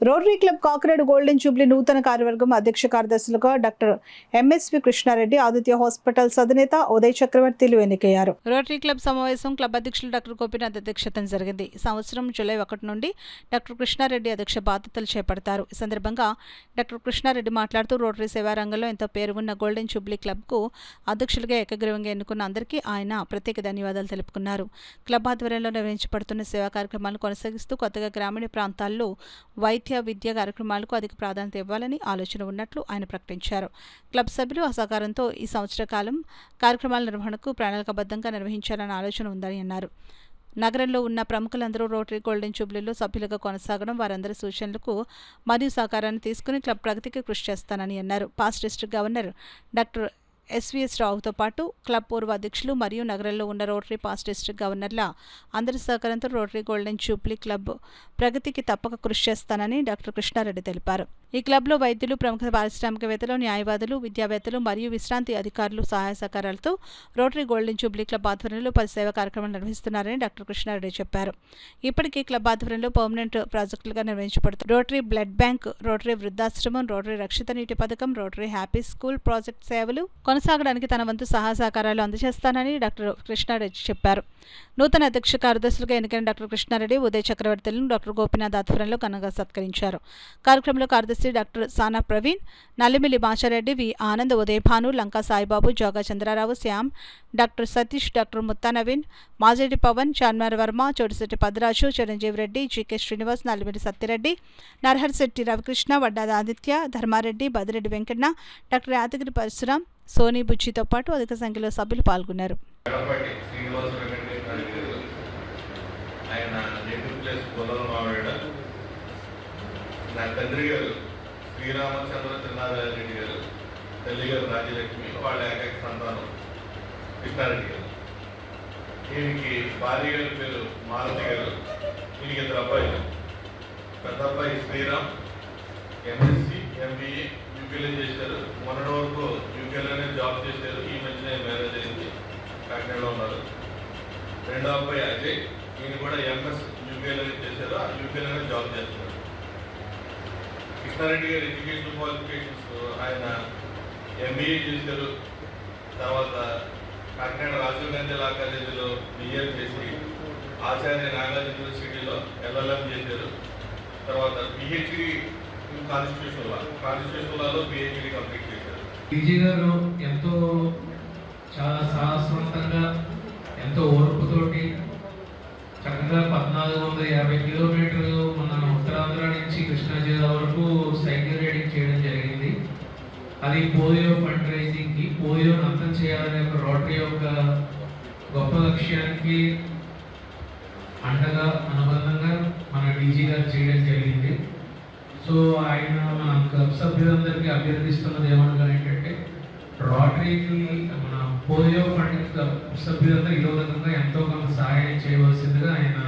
Rotary club Kakinada golden jubilee నూతన కార్యవర్గం అధ్యక్ష కార్యదర్శులుగా doctor MSV Krishnareddy, Aditya hospitals అధినేత ఉదయ్ చక్రవర్తిలు ఎన్నికయ్యారు. రోటరీ క్లబ్ సమావేశం క్లబ్ అధ్యక్షులు డాక్టర్ గోపీనాథ్ అధ్యక్షతన జరిగింది. ఈ సంవత్సరం జూలై 1 నుండి డాక్టర్ కృష్ణారెడ్డి అధ్యక్ష బాధ్యతలు చేపడతారు. ఈ సందర్భంగా డాక్టర్ కృష్ణారెడ్డి మాట్లాడుతూ రోటరీ సేవా రంగంలో ఎంతో పేరు ఉన్న గోల్డెన్ జూబ్లీ క్లబ్కు అధ్యక్షులుగా ఏకగ్రీవంగా ఎన్నుకున్న అందరికీ ఆయన ప్రత్యేక ధన్యవాదాలు తెలుపుకున్నారు. క్లబ్ ఆధ్వర్యంలో నిర్వహించబడుతున్న సేవా కార్యక్రమాలను కొనసాగిస్తూ కొత్తగా గ్రామీణ ప్రాంతాల్లో వైద్య విద్యా కార్యక్రమాలకు అధిక ప్రాధాన్యత ఇవ్వాలని ఆలోచన ఉన్నట్లు ఆయన ప్రకటించారు. క్లబ్ సభ్యులు సహకారంతో ఈ సంవత్సర కాలం కార్యక్రమాల నిర్వహణకు ప్రణాళికాబద్ధంగా నిర్వహించాలన్న ఆలోచన ఉందని అన్నారు. నగరంలో ఉన్న ప్రముఖులందరూ రోటరీ గోల్డెన్ జూబ్లీలో సభ్యులుగా కొనసాగడం, వారందరి సూచనలకు మరియు సహకారాన్ని తీసుకుని క్లబ్ ప్రగతికి కృషి చేస్తానని అన్నారు. Past district governor doctor SVS రావుతో పాటు క్లబ్ పూర్వ అధ్యక్షులు మరియు నగరంలో ఉన్న రోటరీ పాస్ట్ డిస్ట్రిక్ట్ గవర్నర్ల అందరి సహకారంతో రోటరీ గోల్డెన్ జూబ్లీ క్లబ్ ప్రగతికి తప్పక కృషి చేస్తానని డాక్టర్ కృష్ణారెడ్డి తెలిపారు. ఈ క్లబ్లో వైద్యులు, ప్రముఖ పారిశ్రామికవేత్తలు, న్యాయవాదులు, విద్యావేత్తలు మరియు విశ్రాంతి అధికారులు సహాయ సహకారాలతో రోటరీ గోల్డెన్ జూబ్లీ క్లబ్ ఆధ్వర్యంలో 10 సేవా కార్యక్రమాలు నిర్వహిస్తున్నారని డాక్టర్ కృష్ణారెడ్డి చెప్పారు. ఇప్పటికీ క్లబ్ ఆధ్వర్యంలో పర్మనెంట్ ప్రాజెక్టులుగా నిర్వహించబడుతుంది. రోటరీ బ్లడ్ బ్యాంక్, రోటరీ వృద్ధాశ్రమం, రోటరీ రక్షిత నీటి పథకం, రోటరీ హ్యాపీ స్కూల్ ప్రాజెక్ట్ సేవలు కొనసాగడానికి తన వంతు సహాయ సహకారాలు అందజేస్తానని డాక్టర్ కృష్ణారెడ్డి చెప్పారు. నూతన అధ్యక్ష కార్యదర్శులుగా ఎన్నికైన డాక్టర్ కృష్ణారెడ్డి, ఉదయ్ చక్రవర్తులను డాక్టర్ గోపీనాథ్ ఆధ్వర్యంలో ఘనంగా సత్కరించారు. కార్యక్రమంలో కార్యదర్శి doctor Sana Praveen, Nallimilli Machareddy, V Anand, Uday Bhanu, Lanka Saibabu, Joga Chandrarao, Shyam, doctor Satish, doctor Mutta Naveen, Majeti Pavan, Chanmar Varma, Chotisetti Padraju, Chiranjeevi Reddy, GK Srinivas, Nallimilli Satyareddy, Naraharsetti Ravikrishna, Vaddada Aditya, Dharmareddy, Badireddy Venkanna, doctor Yadagiri Parasuram, Soni బుచ్చితో పాటు అధిక సంఖ్యలో సభ్యులు పాల్గొన్నారు. నా తండ్రి గారు శ్రీరామచంద్ర చిన్నారెడ్డి గారు, తల్లి గారు రాజ్యలక్ష్మి, వాళ్ళ ఏకైక సంతానం కృష్ణారెడ్డి గారు. ఈయనకి భార్య గారి పేరు మారుతి గారు. ఈయనకి 2 అబ్బాయిలు. పెద్ద అబ్బాయి శ్రీరామ్ ఎంఎస్సి, ఎంబీఏ యూకేలో చేశారు. మొన్నటి వరకు యూకేలోనే జాబ్ చేశారు. ఈ మధ్యనే మ్యారేజ్ అయింది, కాకినాడలో ఉన్నారు. రెండో అబ్బాయి అజయ్, ఈయన కూడా ఎంఎస్ యూకేలోనే చేశారు, యూకేలోనే జాబ్ చేస్తున్నారు. కృష్ణారెడ్డి గారు ఎడ్యుకేషన్ క్వాలిఫికేషన్స్, ఆయన ఎంబీఏ చేశారు. తర్వాత కాకినాడ రాజీవ్ గాంధీ లా కాలేజీలో బిఏ చేసి ఆచార్య నాగార్జున యూనివర్సిటీలో ఎల్ఎల్ఎం చేశారు. తర్వాత పిహెచ్డి కాన్స్టిట్యూషన్ లాలో పిహెచ్డి కంప్లీట్ చేశారు. పీజీ గారు ఎంతో చాలా సాహసవంతంగా, ఎంతో ఓర్పుతోటి చక్కగా 1450 కిలోమీటర్లు మన ఉత్తరాంధ్ర నుంచి కృష్ణా జిల్లా వరకు సైకిల్ రైడింగ్ చేయడం జరిగింది. అది పోలియో ఫండ్ రైజింగ్కి, పోలియోను అంతం చేయాలనే ఒక రోటరీ యొక్క గొప్ప లక్ష్యానికి అండగా, అనుబంధంగా మన డీజీ గారు చేయడం జరిగింది. సో ఆయన మన క్లబ్ సభ్యులందరికీ అభ్యర్థిస్తున్నది ఏమనగా ఏంటంటే, రోటరీకి మన పోలియో ఫండ్ క్లబ్ సభ్యులందరూ ఈ రోజుగా ఎంతో కొంత సహాయం చేయవలసిందిగా ఆయన